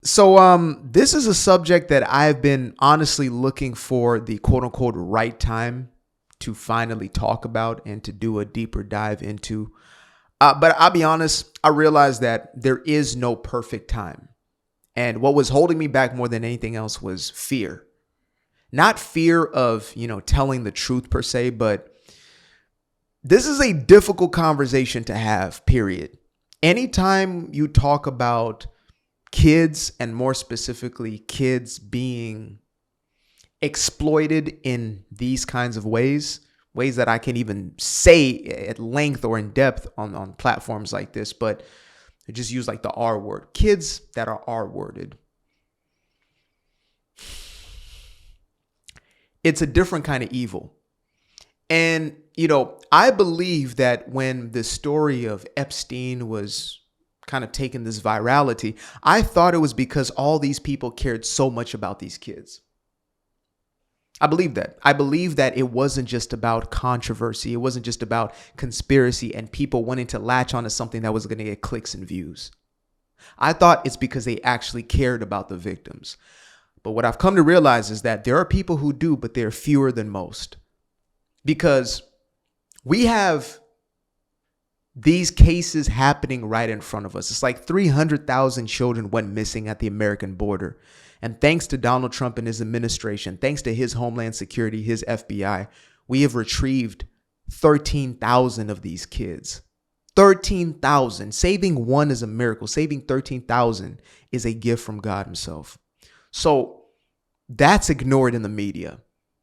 This is a subject that I've been honestly looking for the quote unquote right time to finally talk about and to do a deeper dive into. But I'll be honest, I realized that there is no perfect time. And what was holding me back more than anything else was fear. Not fear of, telling the truth per se, but this is a difficult conversation to have, period. Anytime you talk about kids, and more specifically, kids being exploited in these kinds of ways that I can even say at length or in depth on platforms like this, but I just use like the R word. Kids that are R-worded. It's a different kind of evil. And, I believe that when the story of Epstein was kind of taking this virality, I thought it was because all these people cared so much about these kids. I believe that. I believe that it wasn't just about controversy. It wasn't just about conspiracy and people wanting to latch onto something that was going to get clicks and views. I thought it's because they actually cared about the victims. But what I've come to realize is that there are people who do, but they're fewer than most. Because we have these cases happening right in front of us. It's like 300,000 children went missing at the American border. And thanks to Donald Trump and his administration, thanks to his Homeland Security, his FBI, we have retrieved 13,000 of these kids. 13,000. Saving one is a miracle. Saving 13,000 is a gift from God himself. So that's ignored in the media.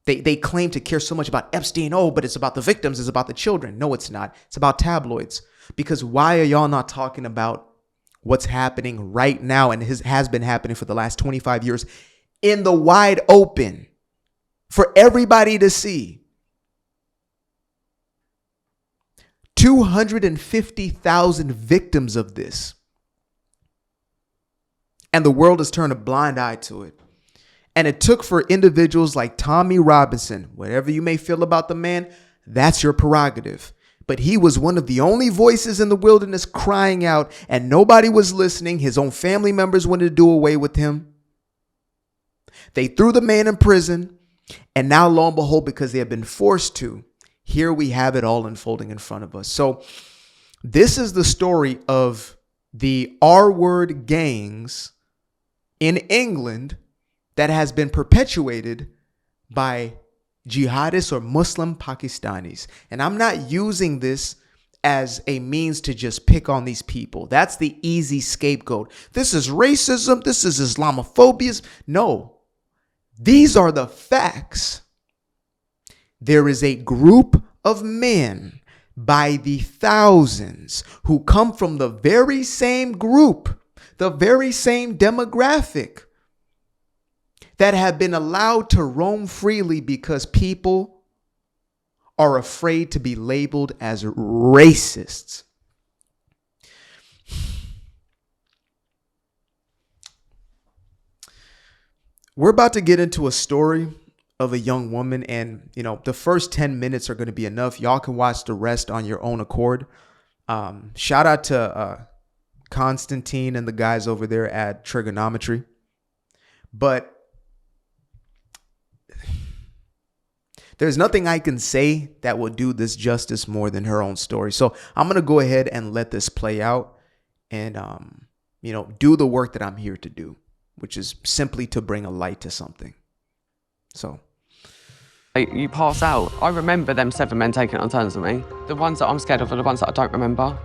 They claim to care so much about Epstein. Oh, but it's about the victims. It's about the children. No, it's not. It's about tabloids. Because why are y'all not talking about what's happening right now and has been happening for the last 25 years in the wide open for everybody to see? 250,000 victims of this. And the world has turned a blind eye to it. And it took for individuals like Tommy Robinson, whatever you may feel about the man, that's your prerogative. But he was one of the only voices in the wilderness crying out, and nobody was listening. His own family members wanted to do away with him. They threw the man in prison. And now, lo and behold, because they have been forced to, here we have it all unfolding in front of us. So this is the story of the R-word gangs in England that has been perpetuated by jihadists or Muslim Pakistanis. And I'm not using this as a means to just pick on these people. That's the easy scapegoat. This is racism. This is Islamophobia. No, these are the facts. There is a group of men by the thousands who come from the very same group, the very same demographic, that have been allowed to roam freely because people are afraid to be labeled as racists. We're about to get into a story of a young woman, and the first 10 minutes are going to be enough. Y'all can watch the rest on your own accord. Shout out to Constantine and the guys over there at Trigonometry. But there's nothing I can say that will do this justice more than her own story. So I'm going to go ahead and let this play out and, do the work that I'm here to do, which is simply to bring a light to something. So. You pass out. I remember them 7 men taking it on turns with me. The ones that I'm scared of are the ones that I don't remember.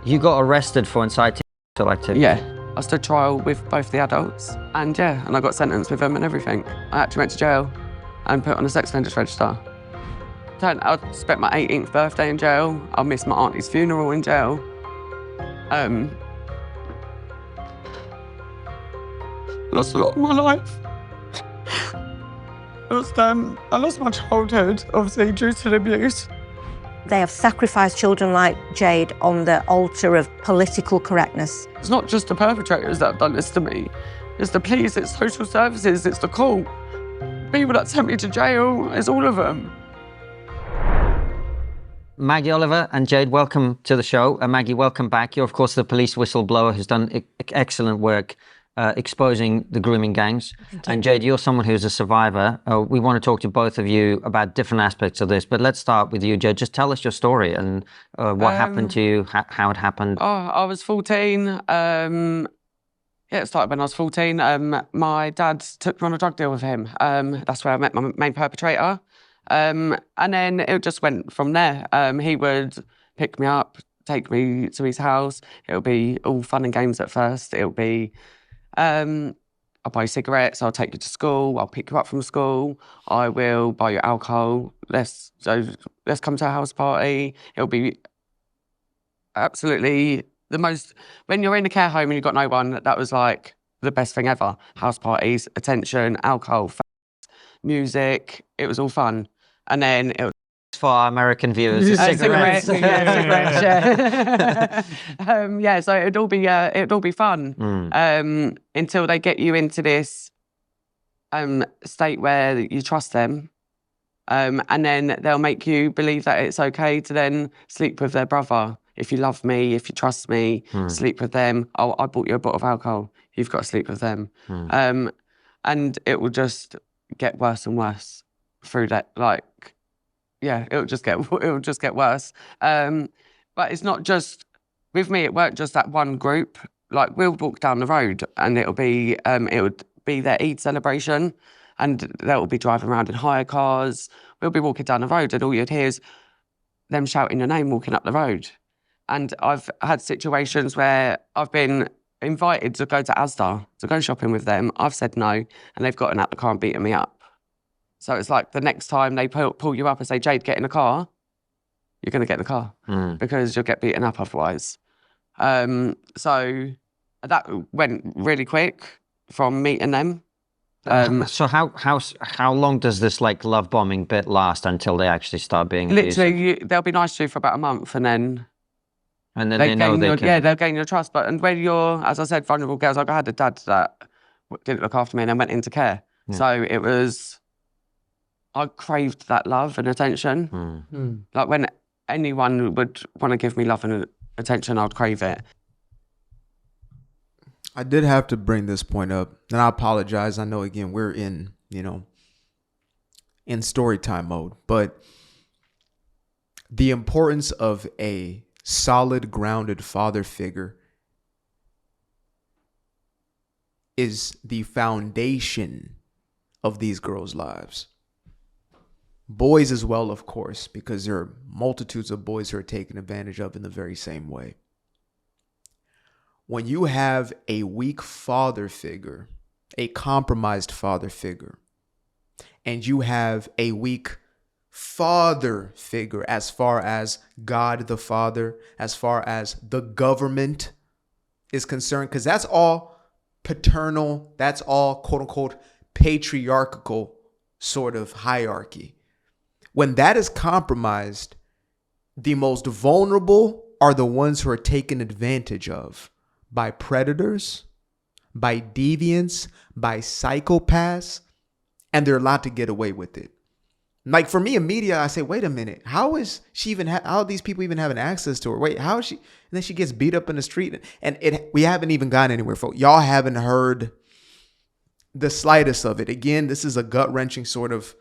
You got arrested for inciting sexual activity? Yeah. I stood trial with both the adults and I got sentenced with them and everything. I actually went to jail and put on a sex offenders register. I spent my 18th birthday in jail. I missed my auntie's funeral in jail. Lost a lot of my life. I lost my childhood, obviously, due to the abuse. They have sacrificed children like Jade on the altar of political correctness. It's not just the perpetrators that have done this to me. It's the police, it's social services, it's the court. People that sent me to jail, it's all of them. Maggie Oliver and Jade, welcome to the show. Maggie, welcome back. You're, of course, the police whistleblower who's done excellent work exposing the grooming gangs. And Jade, you're someone who's a survivor. We want to talk to both of you about different aspects of this, but let's start with you, Jade. Just tell us your story and what happened to you, how it happened. I was 14. Yeah, it started when I was 14. My dad took me on a drug deal with him. That's where I met my main perpetrator. And then it just went from there. He would pick me up, take me to his house. It'll be all fun and games at first. It'll be, I'll buy you cigarettes, I'll take you to school, I'll pick you up from school, I will buy you alcohol, let's come to a house party. It'll be absolutely the most, when you're in a care home and you've got no one, that was like the best thing ever. House parties, attention, alcohol, music, it was all fun. And then it was For our American viewers, cigarettes. cigarettes, yeah. So it'd all be fun until they get you into this state where you trust them, and then they'll make you believe that it's okay to then sleep with their brother. If you love me, if you trust me, sleep with them. Oh, I bought you a bottle of alcohol. You've got to sleep with them, and it will just get worse and worse through that. Like, yeah, it'll just get worse. But it's not just with me. It weren't just that one group. Like, we'll walk down the road and it would be their Eid celebration, and they'll be driving around in hire cars. We'll be walking down the road and all you'd hear is them shouting your name walking up the road. And I've had situations where I've been invited to go to Asda, to go shopping with them. I've said no, and they've gotten out the car and beaten me up. So it's like the next time they pull you up and say, Jade, get in the car, you're going to get in the car because you'll get beaten up otherwise. So that went really quick from meeting them. So how long does this like love bombing bit last until they actually start being abusive? Literally, they'll be nice to you for about a month, and then they know they can. Yeah, they'll gain your trust. But and when you're, as I said, vulnerable girls, like I had a dad that didn't look after me and then went into care. Yeah. So it was, I craved that love and attention. Like when anyone would want to give me love and attention, I'd crave it. I did have to bring this point up, and I apologize. I know, again, we're in story time mode, but the importance of a solid, grounded father figure is the foundation of these girls' lives. Boys as well, of course, because there are multitudes of boys who are taken advantage of in the very same way. When you have a weak father figure, a compromised father figure, and you have a weak father figure as far as God the Father, as far as the government is concerned, because that's all paternal, that's all quote unquote patriarchal sort of hierarchy. When that is compromised, the most vulnerable are the ones who are taken advantage of by predators, by deviants, by psychopaths, and they're allowed to get away with it. Like for me, in media, I say, wait a minute, how is she even? How are these people even having access to her? Wait, how is she? And then she gets beat up in the street, and we haven't even gone anywhere, folks. Y'all haven't heard the slightest of it. Again, this is a gut-wrenching sort of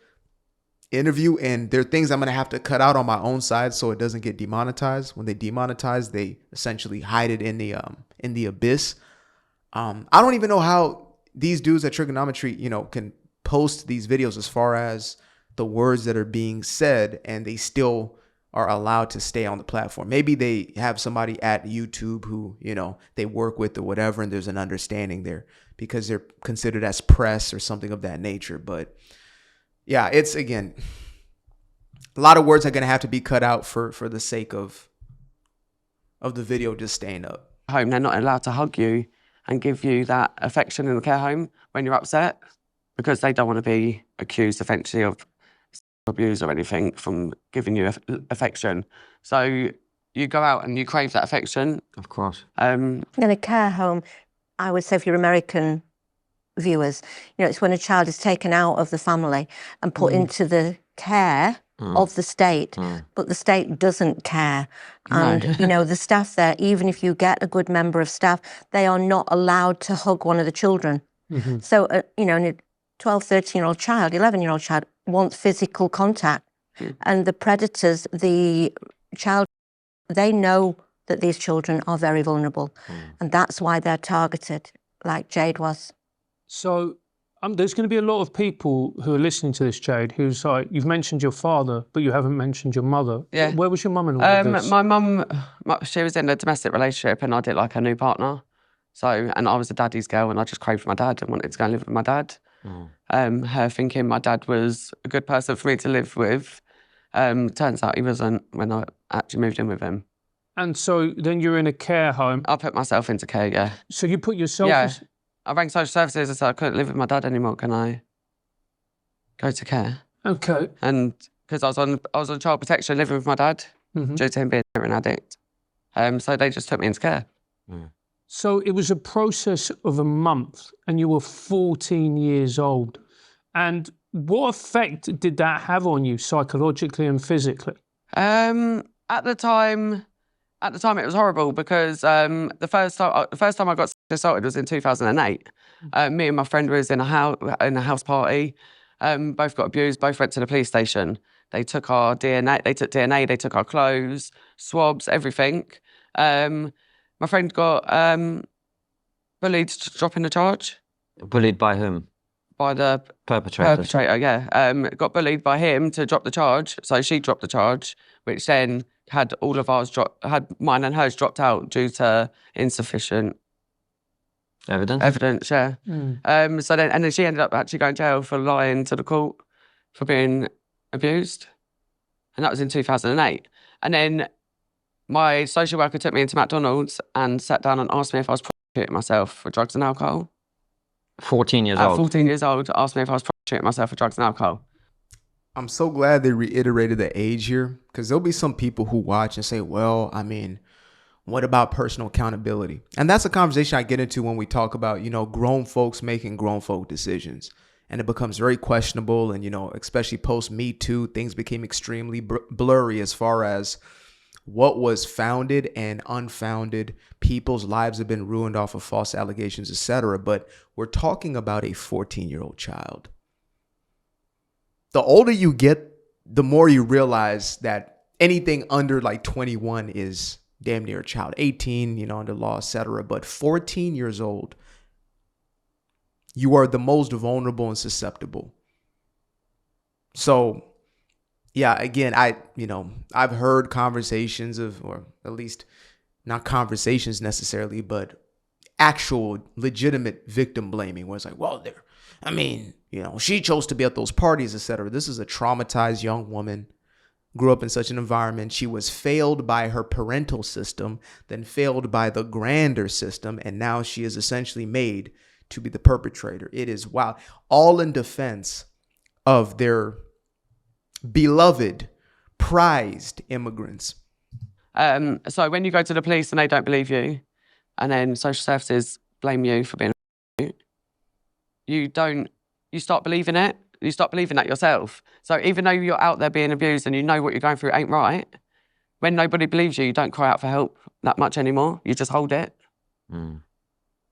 interview, and there are things I'm going to have to cut out on my own side so it doesn't get demonetized. When they demonetize, they essentially hide it in the abyss. I don't even know how these dudes at Trigonometry, can post these videos as far as the words that are being said, and they still are allowed to stay on the platform. Maybe they have somebody at YouTube who, they work with or whatever, and there's an understanding there because they're considered as press or something of that nature. But yeah, it's, again, a lot of words are going to have to be cut out for the sake of the video just staying up. Home, they're not allowed to hug you and give you that affection in the care home when you're upset, because they don't want to be accused essentially of abuse or anything from giving you affection. So you go out and you crave that affection. Of course. In a care home, I would say, for your American viewers, it's when a child is taken out of the family and put into the care of the state, but the state doesn't care. And, you know, the staff there, even if you get a good member of staff, they are not allowed to hug one of the children. So, you know, a 12, 13-year-old child, 11-year-old child wants physical contact. And the predators, the child, they know that these children are very vulnerable. And that's why they're targeted, like Jade was. So there's going to be a lot of people who are listening to this, Jade, who's like, you've mentioned your father, but you haven't mentioned your mother. Yeah. Where was your mum in all of this? My mum, she was in a domestic relationship and I did like a new partner. So, and I was a daddy's girl and I just craved my dad and wanted to go and live with my dad. Her thinking my dad was a good person for me to live with. Turns out he wasn't when I actually moved in with him. And so then you're in a care home. I put myself into care, yeah. So you put yourself... Yeah. I rang social services and said I couldn't live with my dad anymore. Can I go to care? Okay. And because I was on child protection living with my dad due to him being an addict. So they just took me into care. So it was a process of a month and you were 14 years old. And what effect did that have on you psychologically and physically? At the time it was horrible because the first time I got assaulted was in 2008. Me and my friend was in a house party. Both got abused. Both went to the police station. They took our DNA. They took DNA. They took our clothes, swabs, everything. My friend got bullied to drop in the charge. Bullied by whom? By the perpetrator, yeah. Got bullied by him to drop the charge. So she dropped the charge, which then had all of ours had mine and hers dropped out due to insufficient evidence, yeah. So then she ended up actually going to jail for lying to the court for being abused. And that was in 2008. And then my social worker took me into McDonald's and sat down and asked me if I was prostituting myself for drugs and alcohol. 14 years old? At 14 years old, asked me if I was prostituting myself for drugs and alcohol. I'm so glad they reiterated the age here, because there'll be some people who watch and say, well, I mean, what about personal accountability? And that's a conversation I get into when we talk about, you know, grown folks making grown folk decisions. And it becomes very questionable. And, you know, especially post Me Too, things became extremely blurry as far as what was founded and unfounded. People's lives have been ruined off of false allegations, etc. But we're talking about a 14-year-old child. The older you get, the more you realize that anything under like 21 is damn near a child. 18, you know, under law, etc. But 14 years old, you are the most vulnerable and susceptible. So, yeah, again, I've heard conversations of, or at least not conversations necessarily, but actual legitimate victim blaming where it's like, well, she chose to be at those parties, etc. This is a traumatized young woman, grew up in such an environment. She was failed by her parental system, then failed by the grander system, and now she is essentially made to be the perpetrator. It is wild. All in defense of their beloved, prized immigrants. So when you go to the police and they don't believe you, and then social services blame you for being you start believing it. You start believing that yourself. So even though you're out there being abused and you know what you're going through ain't right, when nobody believes you don't cry out for help that much anymore. You just hold it.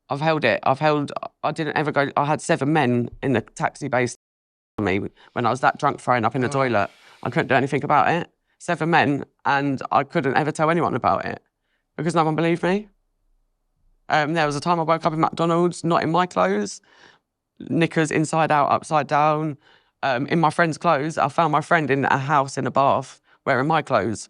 I've held it. I didn't ever go. I had 7 men in the taxi base on me when I was that drunk throwing up in the toilet. I couldn't do anything about it. 7 men, and I couldn't ever tell anyone about it because no one believed me. There was a time I woke up in McDonald's, not in my clothes, knickers inside out, upside down, in my friend's clothes. I found my friend in a house in a bath wearing my clothes.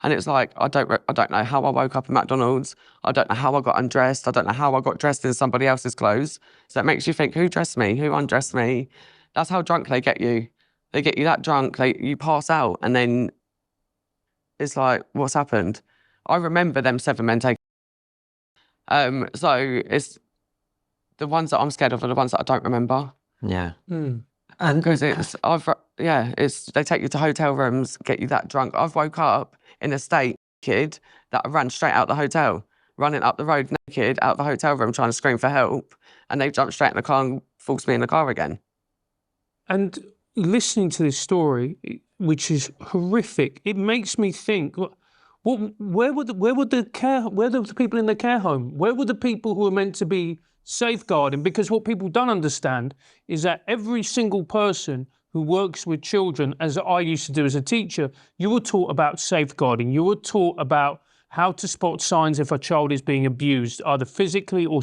And it's like, I don't know how I woke up in McDonald's. I don't know how I got undressed. I don't know how I got dressed in somebody else's clothes. So it makes you think, who dressed me? Who undressed me? That's how drunk they get you. They get you that drunk, you pass out, and then it's like, what's happened? I remember them 7 men taking. So it's the ones that I'm scared of are the ones that I don't remember. Yeah. Mm. And because they take you to hotel rooms, get you that drunk. I've woke up in a state naked that I ran straight out the hotel, running up the road naked out the hotel room trying to scream for help, and they've jumped straight in the car and forced me in the car again. And listening to this story, which is horrific, it makes me think, where were the people in the care home? Where were the people who were meant to be safeguarding? Because what people don't understand is that every single person who works with children, as I used to do as a teacher, you were taught about safeguarding. You were taught about how to spot signs if a child is being abused, either physically or.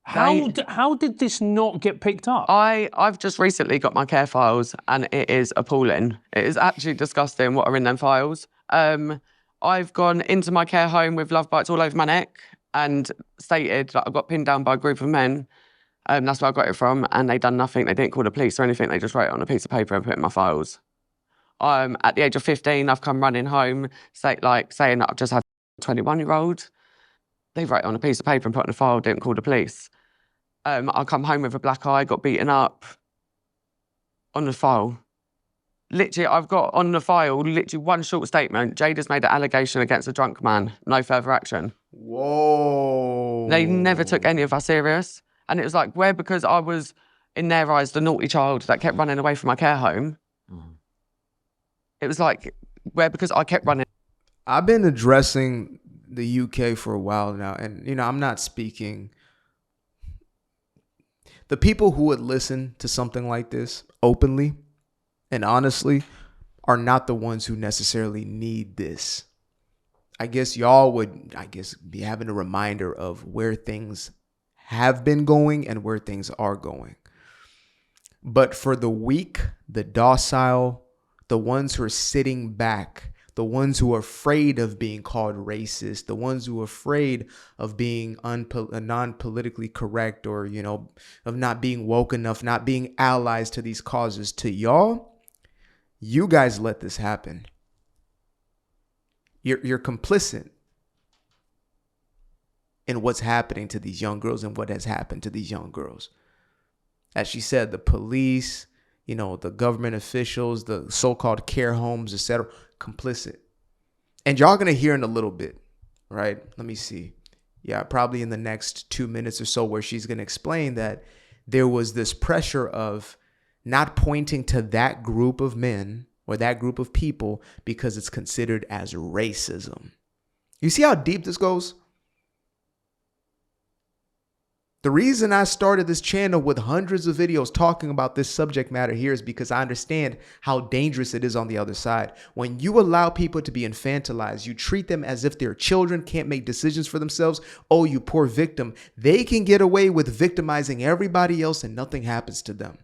How did this not get picked up? I've just recently got my care files, and it is appalling. It is actually disgusting what are in them files. I've gone into my care home with love bites all over my neck and stated that I got pinned down by a group of men. That's where I got it from, and they done nothing. They didn't call the police or anything. They just wrote it on a piece of paper and put it in my files. At the age of 15, I've come running home, saying that I've just had a 21-year-old. They wrote it on a piece of paper and put it in a file, didn't call the police. I come home with a black eye, got beaten up on the file. Literally, I've got on the file, literally one short statement. Jade has made an allegation against a drunk man. No further action. Whoa. They never took any of us serious. And it was like, where, because I was, in their eyes, the naughty child that kept running away from my care home. It was like, where, because I kept running. I've been addressing the UK for a while now. And, I'm not speaking. The people who would listen to something like this openly and honestly are not the ones who necessarily need this. I guess y'all would, be having a reminder of where things have been going and where things are going. But for the weak, the docile, the ones who are sitting back, the ones who are afraid of being called racist, the ones who are afraid of being non-politically correct or, of not being woke enough, not being allies to these causes, to y'all, you guys let this happen. You're complicit in what's happening to these young girls and what has happened to these young girls. As she said, the police, the government officials, the so-called care homes, etc., complicit. And y'all gonna hear in a little bit, right? Let me see. Yeah, probably in the next 2 minutes or so, where she's gonna explain that there was this pressure of not pointing to that group of men or that group of people because it's considered as racism. You see how deep this goes? The reason I started this channel with hundreds of videos talking about this subject matter here is because I understand how dangerous it is on the other side. When you allow people to be infantilized, you treat them as if they're children, can't make decisions for themselves. Oh, you poor victim. They can get away with victimizing everybody else and nothing happens to them.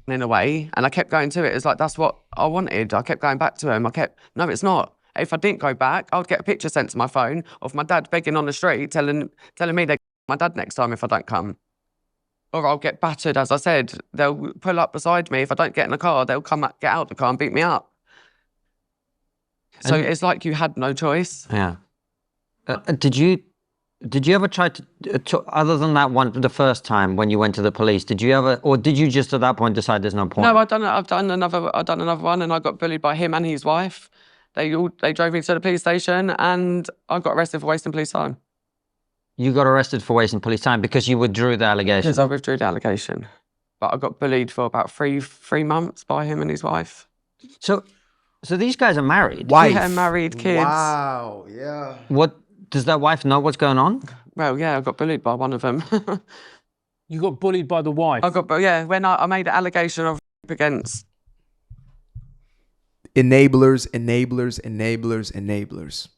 In a way, and I kept going to it. It's like, that's what I wanted. I kept going back to him. No, it's not. If I didn't go back, I would get a picture sent to my phone of my dad begging on the street, telling me they're my dad next time if I don't come. Or I'll get battered, as I said. They'll pull up beside me. If I don't get in the car, they'll get out the car and beat me up. So it's like you had no choice. Yeah. Did you ever try to, other than that one, the first time when you went to the police, did you ever, or did you just at that point decide there's no point? No, I've done another one, and I got bullied by him and his wife. They drove me to the police station, and I got arrested for wasting police time. You got arrested for wasting police time because you withdrew the allegation? Because I withdrew the allegation. But I got bullied for about three months by him and his wife. So these guys are married? Wife. Yeah, married, kids. Wow, yeah. What? Does that wife know what's going on? Well, yeah, I got bullied by one of them. You got bullied by the wife? When I made an allegation of rape against. Enablers, enablers, enablers, enablers.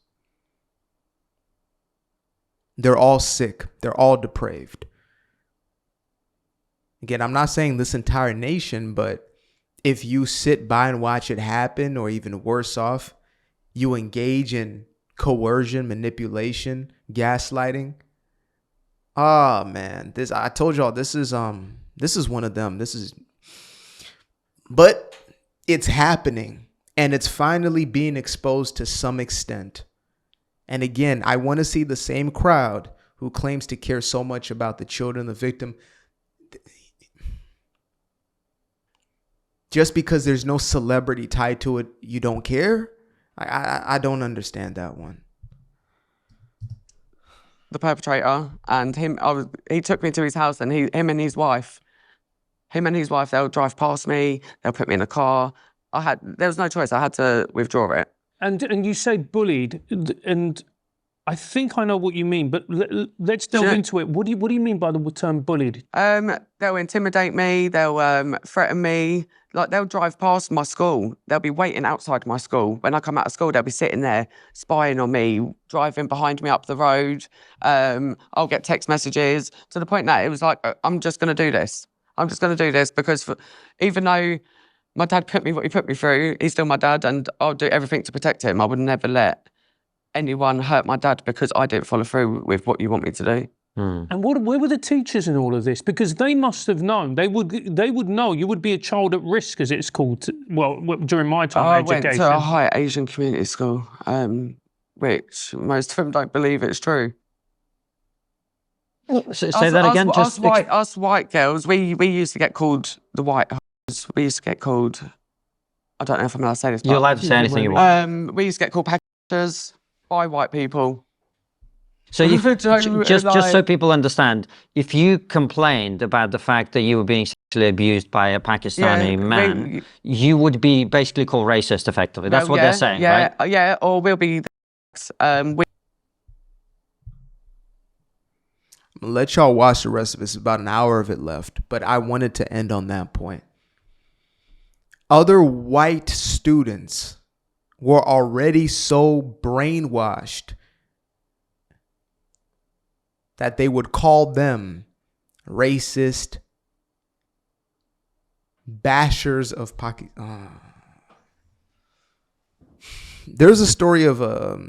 They're all sick. They're all depraved. Again, I'm not saying this entire nation, but if you sit by and watch it happen, or even worse off, you engage in coercion, manipulation, gaslighting. Oh man, I told y'all this is one of them. But it's happening, and it's finally being exposed to some extent. And again, I want to see the same crowd who claims to care so much about the children, the victim. Just because there's no celebrity tied to it, you don't care? I don't understand that one. the perpetrator, and he took me to his house, and him and his wife, they'll drive past me, they'll put me in a car. There was no choice, I had to withdraw it. And you say bullied, and I think I know what you mean, but let's delve into it. What do you mean by the term bullied? They'll intimidate me, they'll threaten me. Like, they'll drive past my school. They'll be waiting outside my school. When I come out of school, they'll be sitting there spying on me, driving behind me up the road. I'll get text messages to the point that it was like, I'm just going to do this. I'm just going to do this because even though my dad put me what he put me through, he's still my dad, and I'll do everything to protect him. I would never let anyone hurt my dad because I didn't follow through with what you want me to do. And where were the teachers in all of this? Because they must have known. They would know. You would be a child at risk, as it's called. Well, during my time, I education. went to a high Asian community school, which most of them don't believe it's true. Say that again. Us white girls, we used to get called the white hoes. We used to get called, I don't know if I'm allowed to say this. You're allowed to say anything you want. We used to get called packers by white people. So just so people understand, if you complained about the fact that you were being sexually abused by a Pakistani man, you would be basically called racist, effectively. That's what they're saying, right? Yeah, or we'll be Let y'all watch the rest of it. It's about an hour of it left, but I wanted to end on that point. Other white students were already so brainwashed that they would call them racist, bashers of Pakistan. There's a story of a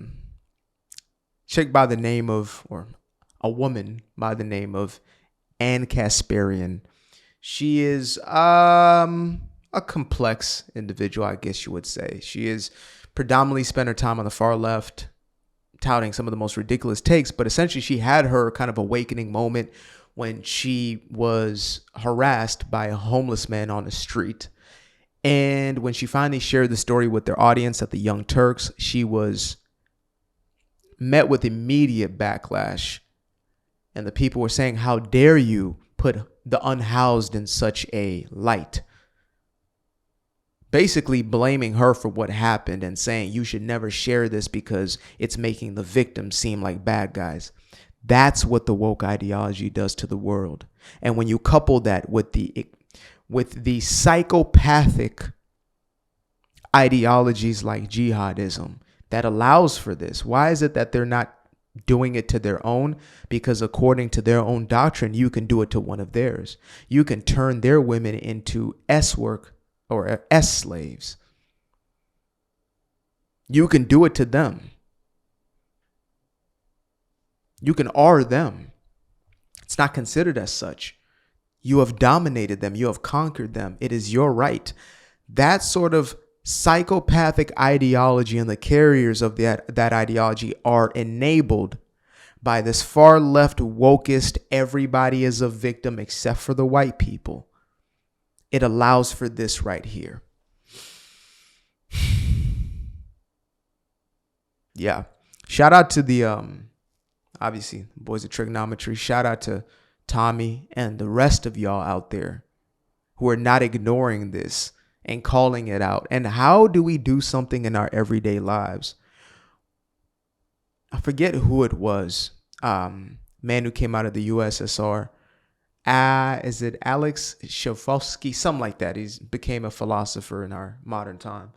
chick by the name of, or a woman by the name of Ann Kasparian. She is a complex individual, I guess you would say. She is predominantly spent her time on the far left, touting some of the most ridiculous takes, but essentially she had her kind of awakening moment when she was harassed by a homeless man on the street. And when she finally shared the story with their audience at the Young Turks, she was met with immediate backlash. And the people were saying, how dare you put the unhoused in such a light? Basically blaming her for what happened and saying you should never share this because it's making the victims seem like bad guys. That's what the woke ideology does to the world. And when you couple that with the psychopathic ideologies like jihadism that allows for this, why is it that they're not doing it to their own? Because according to their own doctrine, you can do it to one of theirs. You can turn their women into S-work or S-slaves. You can do it to them. You can R them. It's not considered as such. You have dominated them. You have conquered them. It is your right. That sort of psychopathic ideology and the carriers of that ideology are enabled by this far left wokest, everybody is a victim except for the white people. It allows for this right here. Yeah. Shout out to the, obviously, boys of trigonometry. Shout out to Tommy and the rest of y'all out there who are not ignoring this and calling it out. And how do we do something in our everyday lives? I forget who it was. Man who came out of the USSR. Is it Alex Shavovsky? Something like that. He became a philosopher in our modern time.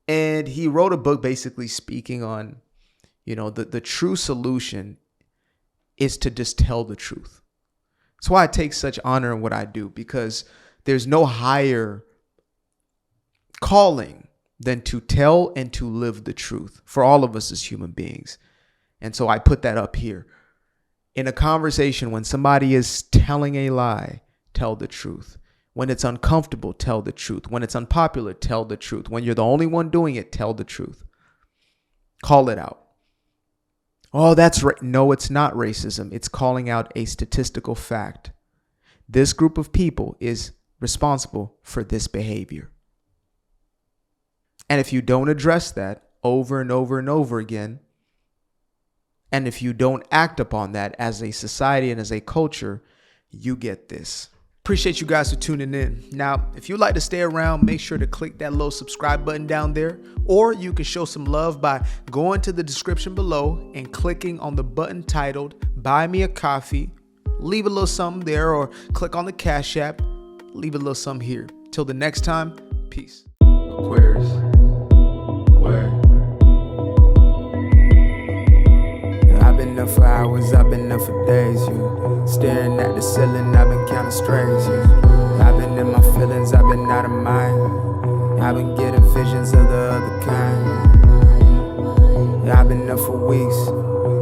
And he wrote a book basically speaking on, the true solution is to just tell the truth. That's why I take such honor in what I do, because there's no higher calling than to tell and to live the truth for all of us as human beings. And so I put that up here. In a conversation, when somebody is telling a lie, tell the truth. When it's uncomfortable, tell the truth. When it's unpopular, tell the truth. When you're the only one doing it, tell the truth. Call it out. Oh, that's right. No, it's not racism. It's calling out a statistical fact. This group of people is responsible for this behavior. And if you don't address that over and over and over again, And if you don't act upon that as a society and as a culture, you get this. Appreciate you guys for tuning in. Now, if you'd like to stay around, make sure to click that little subscribe button down there, or you can show some love by going to the description below and clicking on the button titled Buy Me a Coffee. Leave a little something there, or click on the Cash App. Leave a little something here. Till the next time, peace. Aquarius. Where? I've been up for hours, I've been up for days, you. Staring at the ceiling, I've been counting strays, you. I've been in my feelings, I've been out of mind. I've been getting visions of the other kind. I've been up for weeks.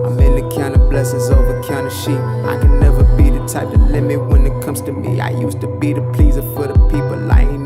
I'm in the counting blessings over counting sheep. I can never be the type to limit when it comes to me. I used to be the pleaser for the people. I ain't